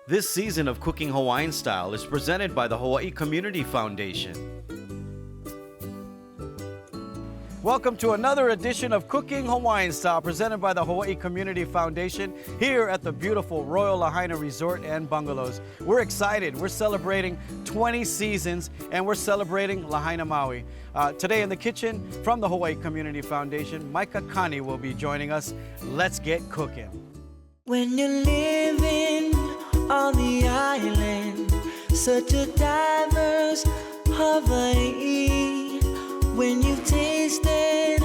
This season of Cooking Hawaiian Style is presented by the Hawaii Community Foundation. Welcome to another edition of Cooking Hawaiian Style presented by the Hawaii Community Foundation here at the beautiful Royal Lahaina Resort and Bungalows. We're excited. We're celebrating 20 seasons and we're celebrating Lahaina Maui. Today in the kitchen from the Hawaii Community Foundation, Micah will be joining us. Let's get cooking. When you're living on the island, such a diverse Hawaii. When you've tasted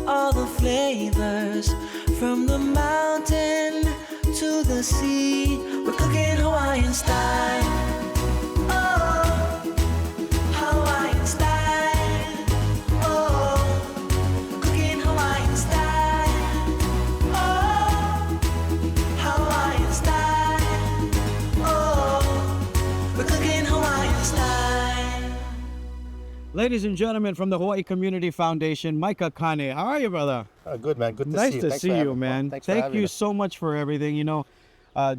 all the flavors, from the mountain to the sea, we're cooking Hawaiian style. Oh, Hawaiian style. Oh, we're cooking Hawaiian style. Oh, Hawaiian style. Oh, we're cooking Hawaiian style. Ladies and gentlemen from the Hawaii Community Foundation, Micah. How are you, brother? Good, man. Good to nice see you. to Thanks see for you, having me. man. Thanks for Thank having you us. so much for everything. You know,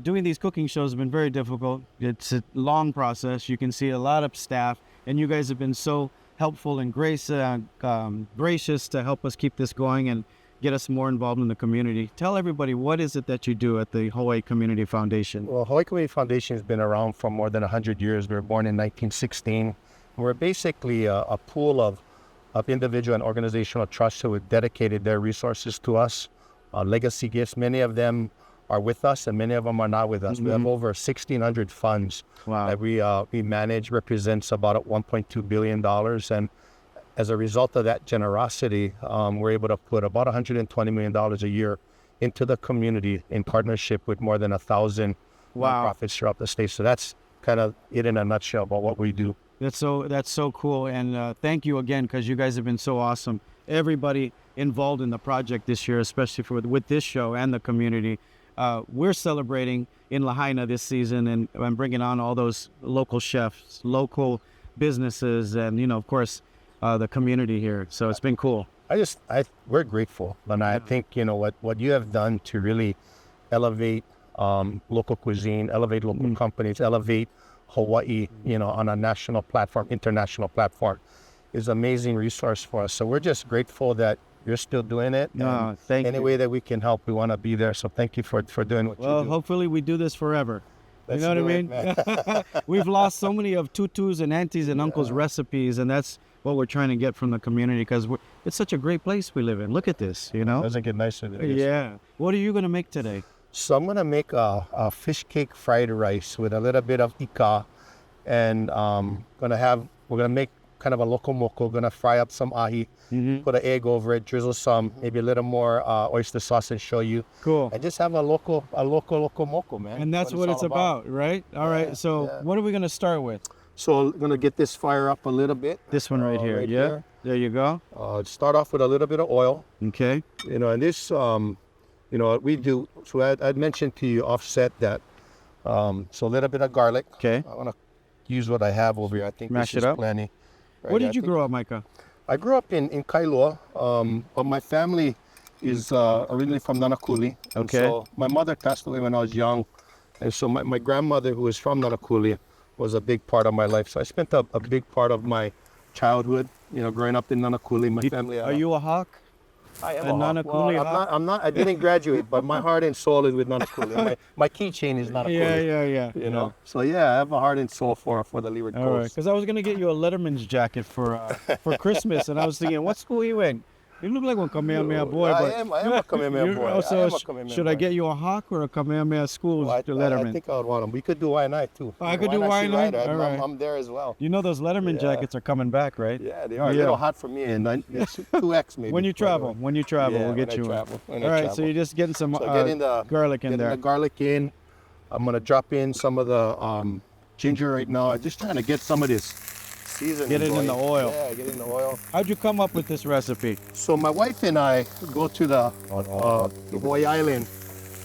doing these cooking shows has been very difficult. It's a long process. You can see a lot of staff, and you guys have been so helpful and gracious to help us keep this going and get us more involved in the community. Tell everybody, what is it that you do at the Hawaii Community Foundation? Well, Hawaii Community Foundation has been around for more than 100 years. We were born in 1916. We're basically a pool of individual and organizational trusts who have dedicated their resources to us, legacy gifts. Many of them are with us and many of them are not with us. Mm-hmm. We have over 1,600 funds that we manage, represents about $1.2 billion. And as a result of that generosity, we're able to put about $120 million a year into the community in partnership with more than 1,000 nonprofits throughout the state. So that's kind of it in a nutshell about what we do. That's so cool, and thank you again, because you guys have been so awesome. Everybody involved in the project this year, especially with this show and the community. We're celebrating in Lahaina this season, and I'm bringing on all those local chefs, local businesses, and of course, the community here. So it's been cool. We're grateful, and I think what you have done to really elevate local cuisine, elevate local companies, elevate Hawaii, on a national platform, international platform, is an amazing resource for us. So we're just grateful that you're still doing it. Thank you. Any way that we can help, we want to be there. So thank you for doing what you do. Well, hopefully we do this forever. Let's you know what I do mean? it, man. We've lost so many of tutus and aunties and uncles' recipes, and that's what we're trying to get from the community, because it's such a great place we live in. Look at this, Doesn't get nicer than this. Yeah. What are you going to make today? So I'm gonna make a fish cake fried rice with a little bit of ika, and we're gonna make kind of a loco moco. Gonna fry up some ahi, put an egg over it, drizzle some, maybe a little more oyster sauce and shoyu. Cool. And just have a loco moco, man. And that's what it's about, right? All right. So what are we gonna start with? So I'm gonna get this fire up a little bit. This one right here. right Yeah. here. There you go. Start off with a little bit of oil. Okay. And this what we do, so I'd mentioned to you offset that, so a little bit of garlic. Okay. I want to use what I have over here. I think Mash this it is up. plenty. Right, Where did you grow up, Micah? I grew up in Kailua, but my family is originally from Nanakuli. And Okay. so my mother passed away when I was young, and so my grandmother, who is from Nanakuli, was a big part of my life. So I spent a big part of my childhood, growing up in Nanakuli. My family. Are you a hawk? I am a a Hawk. Nanakuli Well, Hawk? I'm not. I didn't graduate, but my heart and soul is with Nanakuli. My keychain is Nanakuli. Yeah. So yeah, I have a heart and soul for the Leeward All right. Coast. Because I was gonna get you a Letterman's jacket for Christmas, and I was thinking, what school you in? You look like one Kamehameha boy. I am a Kamehameha boy. Also, I am a Kamehameha should I boy. get you a Hawk or a Kamehameha school Well, to I Letterman? think I would want them. We could do Y&I too. Oh, I could do Y&I? Rider. All right. I'm there as well. You know those Letterman Yeah. jackets are coming back, right? Yeah, they are. Yeah. A little hot for me, and it's 2X maybe. When you travel, Yeah, we'll get you one. when All I right, travel. so you're just getting some So getting the garlic in getting there. the garlic in. I'm gonna drop in some of the ginger right now. I'm just trying to get some of this seasoning. Get it in going. the oil. Yeah, get it in the oil. How'd you come up with this recipe? So my wife and I go to the Hawaii Island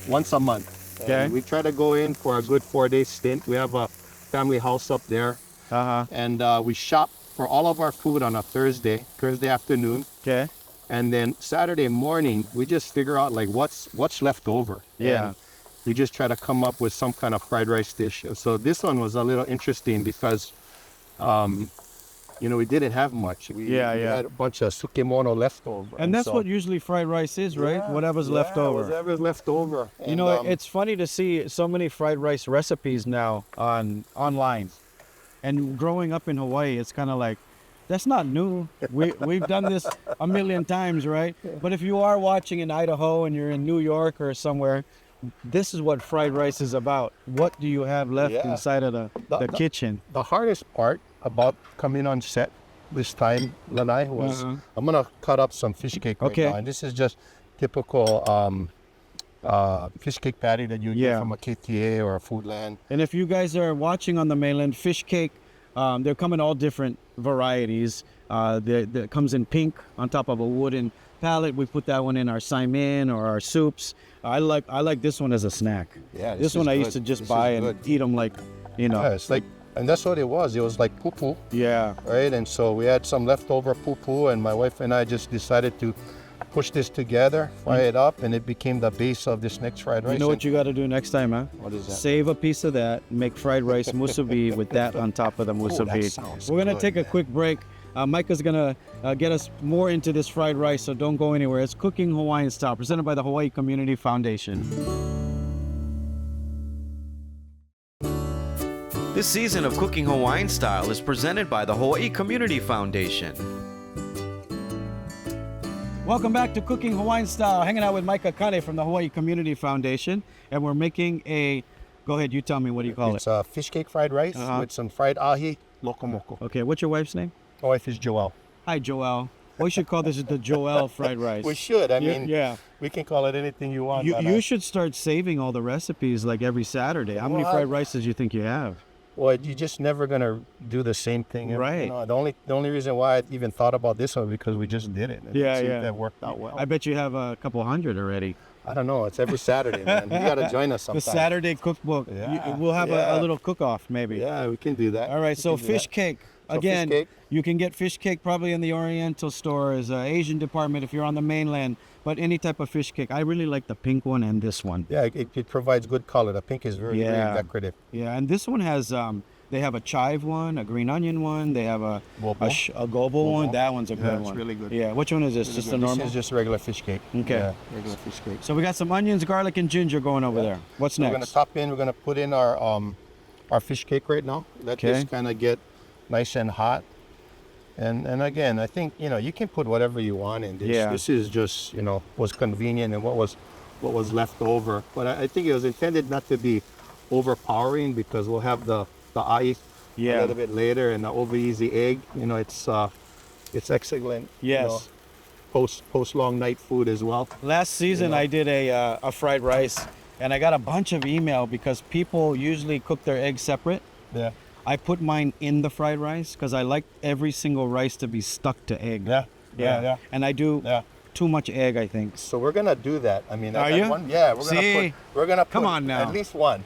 once a month. And Okay. we try to go in for a good 4-day stint. We have a family house up there, and we shop for all of our food on a Thursday afternoon. Okay. And then Saturday morning, we just figure out like what's left over. Yeah. we just try to come up with some kind of fried rice dish. So this one was a little interesting because, we didn't have much. We had a bunch of sukemono leftover. And that's what usually fried rice is, right? Yeah, Whatever's left over. Whatever's left over. And, It's funny to see so many fried rice recipes now online. And growing up in Hawaii, it's kind of like, that's not new. We've done this a million times, right? But if you are watching in Idaho and you're in New York or somewhere, this is what fried rice is about. What do you have left inside of the kitchen? The hardest part about coming on set this time, Lanai, was I'm gonna cut up some fish cake right now. And this is just typical fish cake patty that you get from a KTA or a Foodland. And if you guys are watching on the mainland, fish cake, they come in all different varieties. That comes in pink on top of a wooden pallet. We put that one in our saimin or our soups. I like this one as a snack. Yeah, this one I used to just buy and eat them like, Yeah, it's like, and that's what it was. It was like poo-poo. Yeah. Right, and so we had some leftover poo-poo, and my wife and I just decided to push this together, fry it up, and it became the base of this next fried rice. You know what you got to do next time, huh? What is that? Save a piece of that, make fried rice musubi with that on top of the musubi. We're going to take a quick break. Micah's going to get us more into this fried rice, so don't go anywhere. It's Cooking Hawaiian Style, presented by the Hawaii Community Foundation. This season of Cooking Hawaiian Style is presented by the Hawaii Community Foundation. Welcome back to Cooking Hawaiian Style. Hanging out with Micah Kane from the Hawaii Community Foundation, and we're making a. Go ahead, you tell me, what do you call it? It's a fish cake fried rice with some fried ahi, Loco Moco. Okay, what's your wife's name? My wife is Joelle. Hi, Joelle. We should call this the Joelle fried rice. We should. I mean, yeah. We can call it anything you want. You should start saving all the recipes like every Saturday. How many fried rices do you think you have? Well, you're just never gonna do the same thing. Right. The only reason why I even thought about this one because we just did it. And that worked out well. I bet you have a couple hundred already. I don't know. It's every Saturday, man. You gotta join us sometime. The Saturday cookbook. Yeah. We'll have a little cook-off maybe. Yeah, we can do that. All right. So fish cake. Again, fish cake. You can get fish cake probably in the Oriental stores, Asian department if you're on the mainland. But any type of fish cake. I really like the pink one and this one. Yeah, it provides good color. The pink is very decorative. Yeah, and this one has. They have a chive one, a green onion one. They have a gobo one. That one's a good one. It's really good. Yeah, which one is this? Really just good. a normal? This is just regular fish cake. Okay. Yeah, regular fish cake. So we got some onions, garlic, and ginger going over there. What's next? We're gonna top in. We're gonna put in our fish cake right now. Let this kind of get nice and hot. And again, I think you can put whatever you want in this. Yeah. This is just was convenient and what was left over. But I think it was intended not to be overpowering because we'll have the ahi a little bit later and the over easy egg. It's excellent. Yes. Post long night food as well. Last season I did a fried rice, and I got a bunch of email because people usually cook their eggs separate. Yeah. I put mine in the fried rice because I like every single rice to be stuck to egg. Yeah. And I do too much egg, I think. So we're gonna do that. I mean, are you? We're gonna put come on now. At least one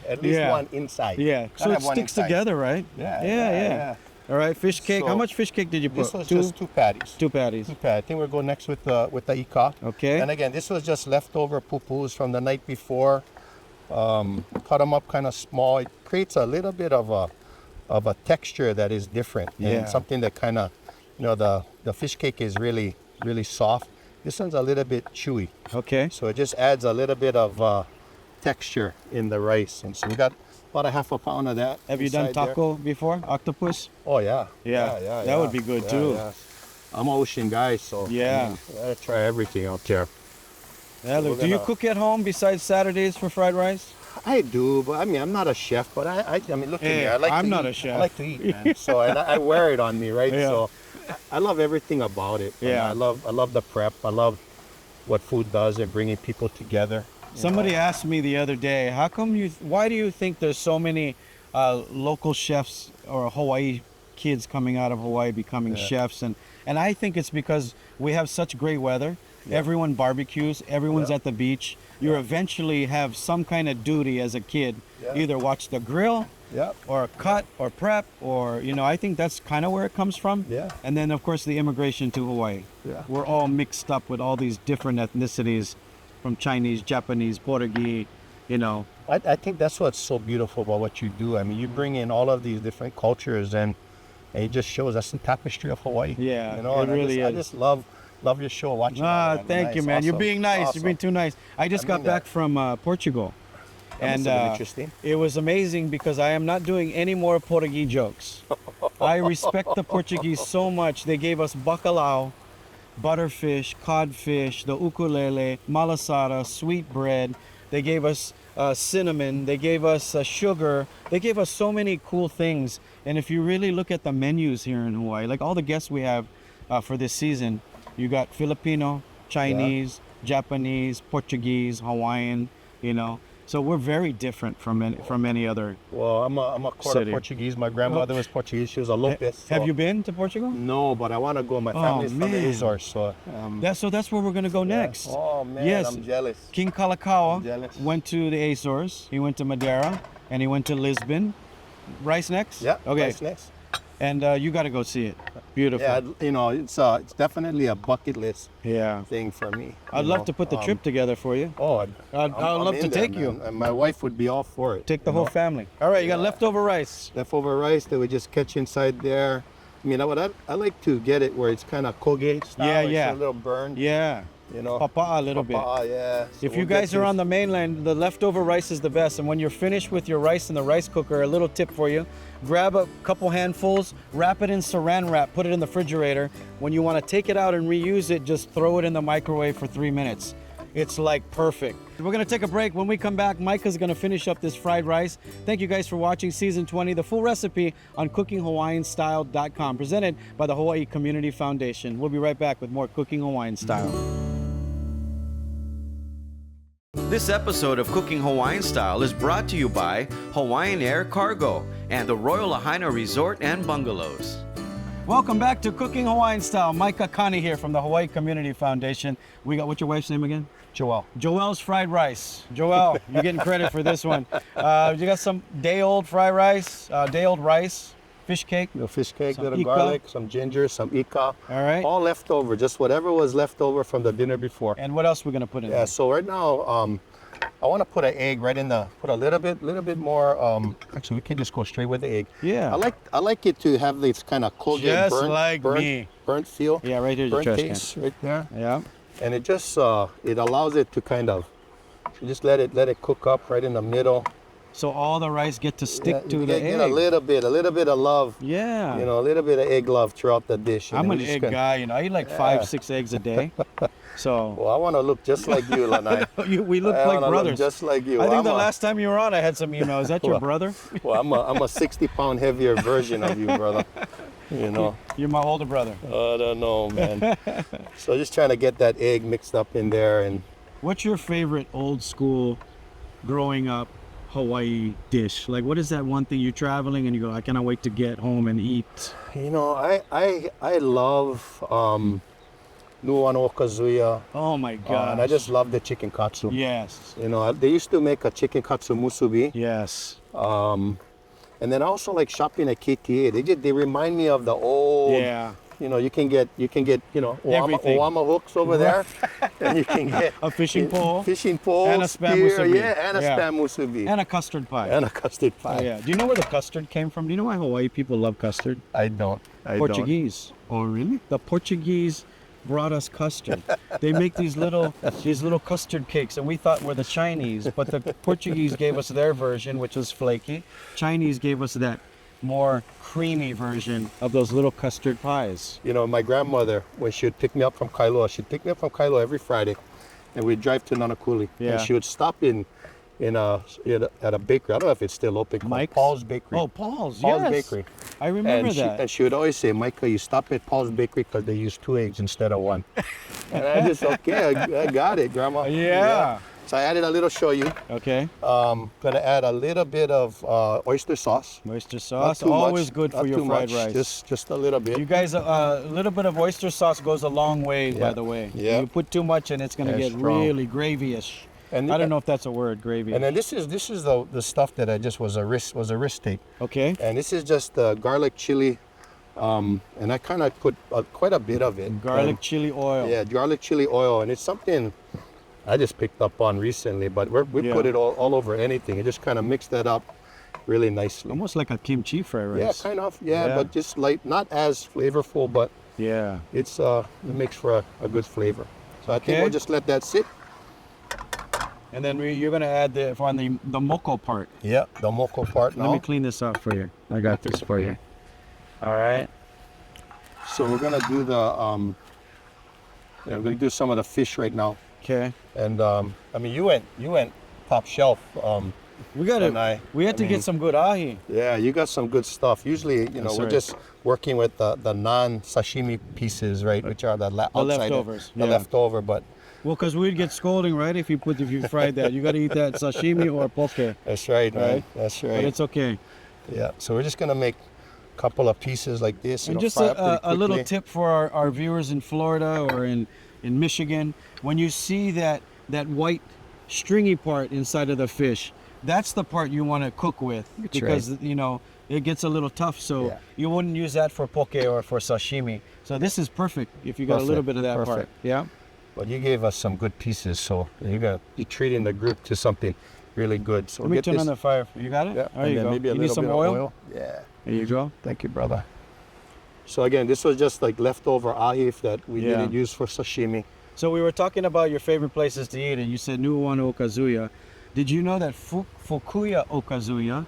inside. Yeah. So it sticks together, right? Yeah. All right, fish cake. How much fish cake did you put? This was just 2 patties. 2 patties. I think we'll go next with the ika. Okay. And again, this was just leftover poo-poos from the night before. Cut them up kind of small. It creates a little bit of a texture that is different. And something that kind of, the fish cake is really, really soft. This one's a little bit chewy. Okay. So it just adds a little bit of texture in the rice. And so we got about a half a pound of that. Have you done taco before? Octopus? Oh, yeah. Yeah. That would be good too. Yeah. I'm an ocean guy, so I gotta try everything out there. Yeah, look, do you cook at home besides Saturdays for fried rice? I do, but I mean, I'm not a chef, but I mean, look at me. I'm not a chef. I like to eat, man. So, and I wear it on me, right? Yeah. So, I love everything about it. Yeah. I love the prep. I love what food does and bringing people together. Somebody asked me the other day, why do you think there's so many local chefs or Hawaii kids coming out of Hawaii becoming chefs? And I think it's because we have such great weather. Everyone barbecues, everyone's at the beach. You eventually have some kind of duty as a kid, either watch the grill or cut or prep or, I think that's kind of where it comes from. Yeah. And then of course the immigration to Hawaii. Yeah. We're all mixed up with all these different ethnicities from Chinese, Japanese, Portuguese, I think that's what's so beautiful about what you do. I mean, you bring in all of these different cultures, and it just shows that's the tapestry of Hawaii. Yeah, you know, it really is. I just love your show, watching. Thank you, man. Awesome. You're being nice. Awesome. You're being too nice. I just got back from Portugal. And interesting. It was amazing because I am not doing any more Portuguese jokes. I respect the Portuguese so much. They gave us bacalhau, butterfish, codfish, the ukulele, malasada, sweet bread. They gave us cinnamon. They gave us sugar. They gave us so many cool things. And if you really look at the menus here in Hawaii, like all the guests we have for this season, you got Filipino, Chinese, Japanese, Portuguese, Hawaiian, you know. So we're very different from any other. Well, I'm a quarter city. Portuguese. My grandmother was Portuguese. She was a Lopez. Have you been to Portugal? No, but I want to go. My family's from the Azores, so. That's where we're gonna go next. Oh man, Yes. I'm jealous. King I'm Kalakaua jealous. went to the Azores. He went to Madeira, and he went to Lisbon. Rice next? Yeah. Okay. Nice, nice. And you got to go see it. Beautiful. Yeah, you know, it's definitely a bucket list Yeah. thing for me. I'd love to put the trip together for you. Oh, I'd love to in there, take you. man. And my wife would be all for it. Take the you whole know? family. All right, you got Yeah. leftover rice. Leftover rice that we just catch inside there. I mean, I like to get it where it's kind of Colgate style. Yeah, it's yeah. a little burned. Yeah. You know. Papa'a a little bit. Yeah. So If you we'll get guys are this. on the mainland, the leftover rice is the best. And when you're finished with your rice in the rice cooker, a little tip for you, grab a couple handfuls, wrap it in saran wrap, put it in the refrigerator. When you want to take it out and reuse it, just throw it in the microwave for 3 minutes. It's like perfect. We're gonna take a break. When we come back, Micah's gonna finish up this fried rice. Thank you guys for watching season 20, the full recipe on cookinghawaiianstyle.com, presented by the Hawaii Community Foundation. We'll be right back with more Cooking Hawaiian Style. This episode of Cooking Hawaiian Style is brought to you by Hawaiian Air Cargo and the Royal Lahaina Resort and Bungalows. Welcome back to Cooking Hawaiian Style. Micah Kani here from the Hawaii Community Foundation. We got, what's your wife's name again? Joelle. Joelle's fried rice. Joelle, you're getting credit for this one. You got some day-old fried rice, day-old rice, fish cake. The fish cake, Some little ika. garlic, some ginger, some ika. All right. All left over, just whatever was left over from the dinner before. And what else we're gonna put in Yeah, there? so right now, I want to put an egg right in put a little bit more, actually we can just go straight with the egg. Yeah. I like it to have this kind of Colgate Just burnt, like burnt, me. burnt feel. Yeah, right here's your Burnt trash can. taste right there. Yeah. And it just, it allows it to kind of, you just let it cook up right in the middle. So all the rice get to stick Yeah, to you the get egg. a little bit of love. Yeah. You know, a little bit of egg love throughout the dish. and I'm then an we just egg kinda- guy, you know. I eat like 5-6 eggs a day. So Well, I want to look just like you, Lanai. we look I like wanna look brothers. just like you. I think I'm the a- last time you were on, I had some email. Is that your Well, brother? Well, I'm a 60-pound heavier version of you, brother. You know, You're my older brother. I don't know, man. So just trying to get that egg mixed up in there, and What's your favorite old school, growing up Hawaii dish? Like, what is that one thing you're traveling and you go, I cannot wait to get home and eat? you know, I love nuano kazuya, Oh my God! and I just love the chicken katsu. Yes. You know, they used to make a chicken katsu musubi, Yes. and then I also like shopping at KTA. They remind me of the old. Yeah. You know, you can get Everything. Oama hooks over there, and you can get A fishing pole. fishing pole, And a spam spear, musubi. yeah, and a Yeah. spam musubi, And a custard pie. and a custard pie. Oh, yeah. Do you know where the custard came from? Do you know why Hawaii people love custard? I don't. Portuguese. Oh, really? The Portuguese brought us custard. They make these little custard cakes, and we thought were the Chinese, but the Portuguese gave us their version, which was flaky. Chinese gave us that more creamy version of those little custard pies. You know, my grandmother, when she would pick me up from Kailua, she'd pick me up from Kailua every Friday, and we'd drive to Nanakuli. Yeah. And she would stop at a bakery. I don't know if it's still open. called Mike's? Paul's Bakery. Oh, Paul's, Paul's yes. Bakery. I remember and that. She would always say, Micah, you stop at Paul's Bakery because they use 2 eggs instead of 1. And I just, okay, I got it, Grandma. Yeah. So I added a little shoyu. Okay. Gonna add a little bit of oyster sauce. Oyster Not sauce, too always much, good not for your too fried much, rice. Just a little bit. You guys, a little bit of oyster sauce goes a long way, by Yeah. the way. Yeah. You put too much and it's going to Yeah, get strong. really gravy-ish. And I don't know if that's a word, gravy. And then this is the stuff that I just was a wrist tape. Okay. And this is just garlic chili, and I kind of put quite a bit of it. Garlic And, chili oil. yeah, garlic chili oil, and it's something I just picked up on recently, but we put it all over anything. You just kind of mix that up really nicely. Almost like a kimchi fried rice. Yeah, kind of. Yeah, but just light, not as flavorful, but it's it makes for a good flavor. So I think we'll just let that sit. And then you're gonna add the moco part. Yeah, the moco part now. Let me clean this up for you. I got this for you. All right. So we're gonna do the we're gonna do some of the fish right now. Okay. And I mean, you went top shelf. We had to get some good ahi. Yeah, you got some good stuff. Usually, we're just working with the non-sashimi pieces, right, which are the leftovers. The leftover, but. Well, because we'd get scolding, right, if you fried that. You got to eat that sashimi or poke. That's right, man. That's right. But it's okay. Yeah. So we're just gonna make a couple of pieces like this. And just a little tip for our viewers in Florida or in Michigan: when you see that white stringy part inside of the fish, that's the part you want to cook with, because it gets a little tough. So you wouldn't use that for poke or for sashimi. So this is perfect if you got a little bit of that part. Yeah. But you gave us some good pieces, so you're treating the group to something really good. So let me turn on the fire. You got it? Yeah. There you go. Maybe you need some oil? Yeah. There you go. Thank you, brother. So again, this was just like leftover ahi that we didn't use for sashimi. So we were talking about your favorite places to eat, and you said Nuuanu Okazuya. Did you know that Fukuya Okazuya,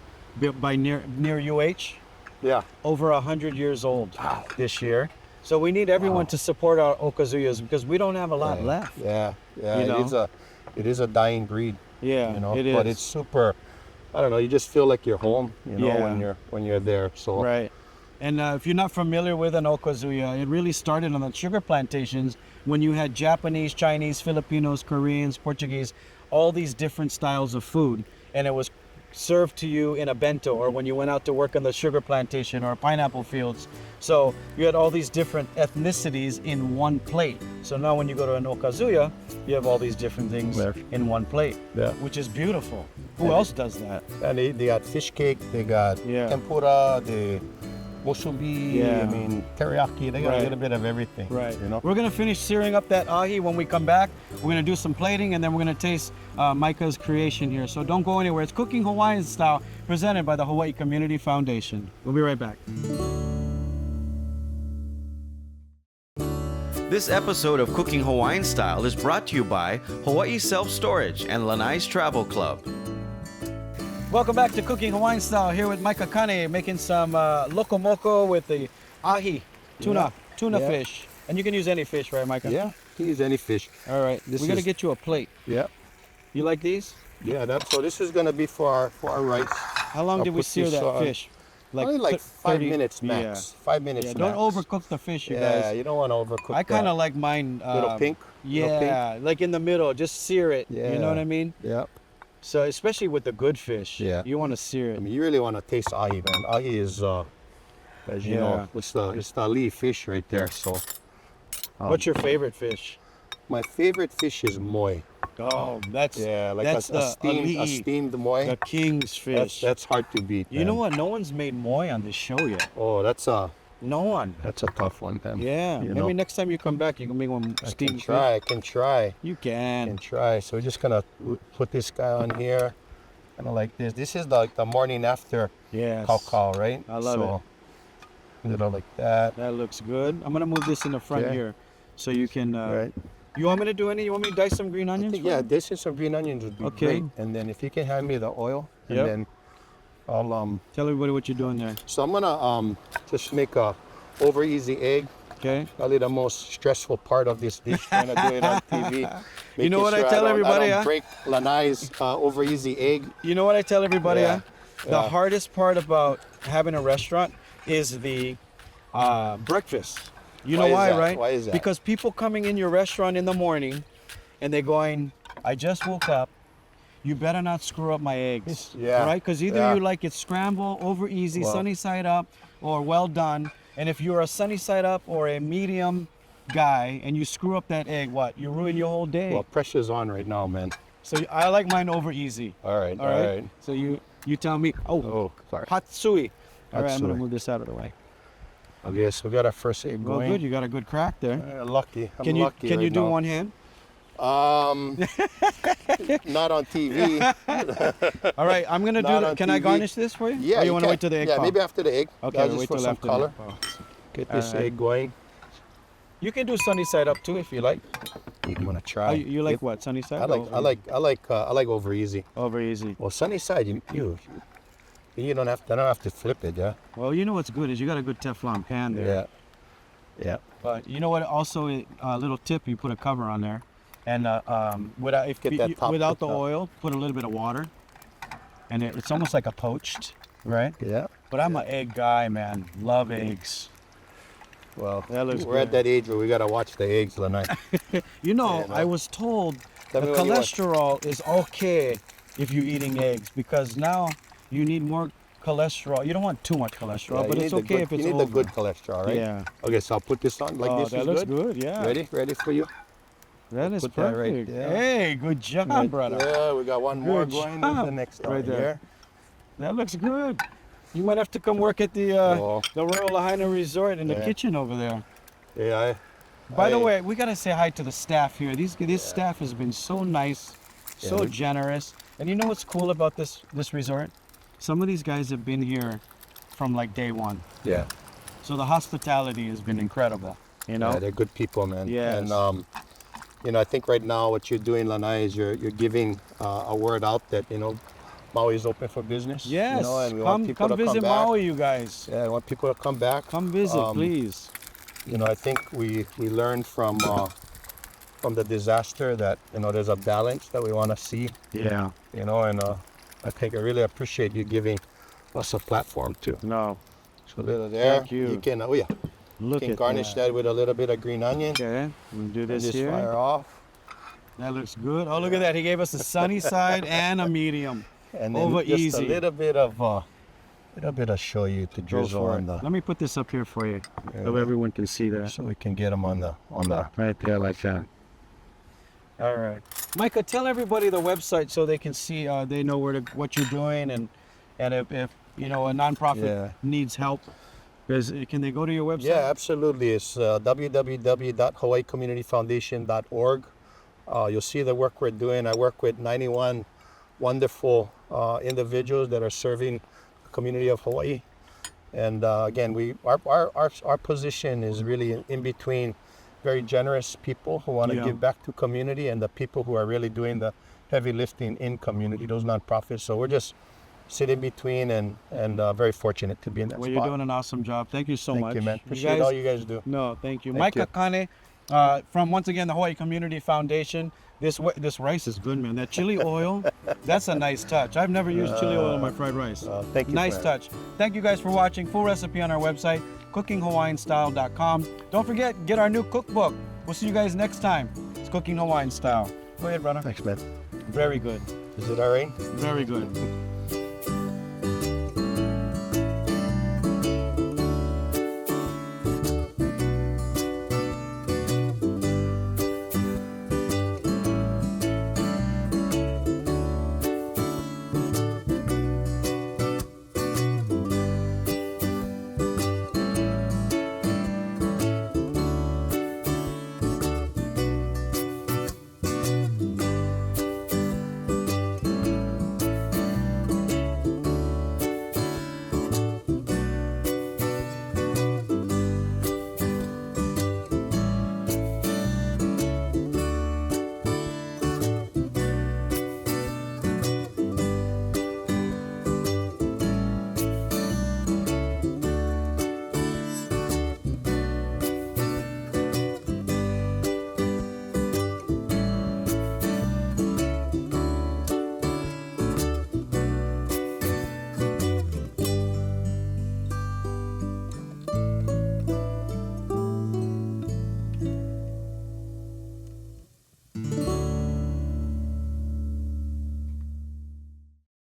by near UH? Yeah. Over 100 years old this year. So we need everyone to support our Okazuyas because we don't have a lot left. Yeah. It is a dying breed. Yeah, it is. But it's super. I don't know. You just feel like you're home. When you're there. So. Right. And if you're not familiar with an Okazuya, it really started on the sugar plantations when you had Japanese, Chinese, Filipinos, Koreans, Portuguese, all these different styles of food, and it was served to you in a bento, or when you went out to work on the sugar plantation or pineapple fields. So you had all these different ethnicities in one plate. So now when you go to an Okazuya, you have all these different things in one plate, which is beautiful. Who else does that? And they got fish cake, they got tempura, the musubi, I mean teriyaki, they got a little bit of everything. Right. We're gonna finish searing up that ahi. When we come back, we're gonna do some plating, and then we're gonna taste Micah's creation here. So don't go anywhere. It's Cooking Hawaiian Style, presented by the Hawaii Community Foundation. We'll be right back. This episode of Cooking Hawaiian Style is brought to you by Hawaii Self Storage and Lanai's Travel Club. Welcome back to Cooking Hawaiian Style, here with Micah Kane making some Loco Moco with the ahi, tuna fish. And you can use any fish, right, Micah? Yeah, you can use any fish. All right, we're going to get you a plate. Yeah. You like these? Yeah, so this is going to be for our rice. How long did we sear that fish? Like 5 minutes max. 5 minutes max. Don't overcook the fish, you guys. Yeah, you don't want to overcook I kind of like mine. Little pink? Yeah, like in the middle, just sear it. Yeah. You know what I mean? Yeah. So especially with the good fish, you want to sear it. I mean, you really want to taste ahi, man. Ahi is, as you know, it's the leaf fish right there. So, what's your favorite fish? My favorite fish is moi. Oh, that's a steamed moi. The king's fish. That's hard to beat. You know what? No one's made moi on this show yet. Oh, no one. That's a tough one, man. Yeah. Maybe next time you come back, you can make one steamed. I can try. You can. I can try. So we're just gonna put this guy on here, kind of like this. This is like the morning after cow, right? I love it. Like that. That looks good. I'm gonna move this in the front here, so you can. You want me to do any? You want me to dice some green onions? This is some green onions would be great. And then if you can hand me the oil, and then I'll tell everybody what you're doing there. So I'm gonna just make a over easy egg. Okay. Probably the most stressful part of this dish, trying to do it on TV. You know what I tell everybody? I don't break Lanai's over easy egg. You know what I tell everybody? The hardest part about having a restaurant is the breakfast. You know why, right? Why is that? Because people coming in your restaurant in the morning, and they're going, I just woke up. You better not screw up my eggs. Right? Because either you like it scrambled, over easy, sunny side up, or well done. And if you're a sunny side up or a medium guy and you screw up that egg, what? You ruin your whole day. Well, pressure's on right now, man. So I like mine over easy. All right. So you tell me. Oh, sorry. Hatsui. All right, I'm going to move this out of the way. Okay, so we got our first egg going. Well, good. You got a good crack there. Lucky. Can you do one hand? Not on TV. All right, I'm gonna Not do. on Can I TV. garnish this for you? Yeah, Or you want to wait till the egg Yeah, pop? maybe after the egg. Okay, Yeah, we'll just wait for till some after color. the egg pops. Get this Alright. egg going. You can do sunny side up too if you like. I'm gonna Oh, try. you like what? Sunny side? I like over easy. Over easy. Well, sunny side, you don't have to flip it, yeah. Well, you know what's good is you got a good Teflon pan there. Yeah. But you know what? Also, a little tip: you put a cover on there, and without Get that top without the cooked up. oil, put a little bit of water, and it's almost like a poached, right? Yeah. But I'm an egg guy, man. Love eggs. Well, That looks we're at good. that age where we gotta watch the eggs, Lanai. You know, Yeah, no. I was told Tell the me when you watch. cholesterol is okay if you're eating eggs because now you need more cholesterol. You don't want too much cholesterol, Yeah, but you it's need the okay good- if it's You need over. the good cholesterol, right? Yeah. Okay, so I'll put this on like Oh, this. that is looks good. good. Yeah. Ready for you? That is Put that right perfect. there. Hey, good job, brother. Yeah, we got one more Good going. job. There's the next Right right there. here. That looks good. You might have to come work at the Oh. Royal Lahaina Resort in the Yeah. kitchen over there. Yeah. By the way, we gotta say hi to the staff here. This staff has been so nice, so we- generous. And you know what's cool about this resort? Some of these guys have been here from like day one. Yeah. So the hospitality has been incredible. You know? Yeah, they're good people, man. Yes. And I think right now what you're doing, Lanai, is you're giving a word out that Maui is open for business. Yes. And we want people come to visit come back. Maui, you guys. Yeah, I want people to come back. Come visit, please. I think we learned from the disaster that there's a balance that we want to see. Yeah. And I think I really appreciate you giving us a platform too. No. So little there. Thank you. You can Look can at garnish that with a little bit of green onion. Okay. We'll do And this just here. fire off. That looks good. Oh, look at that. He gave us a sunny side and a medium. And then Over just easy. a little bit of shoyu to Go drizzle for on it. the, Let me put this up here for you so everyone can see that. so we can get them on the. Right there like that. All right. Micah, tell everybody the website so they can see, they know what you're doing and if a nonprofit Yeah. needs help. Can they go to your website? Yeah, absolutely. It's www.hawaiicommunityfoundation.org. You'll see the work we're doing. I work with 91 wonderful individuals that are serving the community of Hawaii. And again, our position is really in between very generous people who want to Yeah. give back to community and the people who are really doing the heavy lifting in community, those nonprofits. So we're just sitting between and very fortunate to be in that Well, spot. you're doing an awesome job. Thank you so Thank much. you, man. Appreciate guys- all you guys do. No, thank you. Thank Micah Kane, from once again the Hawaii Community Foundation. This rice is good, man. That chili oil, that's a nice touch. I've never used chili oil in my fried rice. Thank you. Nice friend. touch. Thank you guys for watching. Full recipe on our website, cookinghawaiianstyle.com. Don't forget, get our new cookbook. We'll see you guys next time. It's Cooking Hawaiian Style. Go ahead, brother. Thanks, man. Very good. Is it all right? Very good.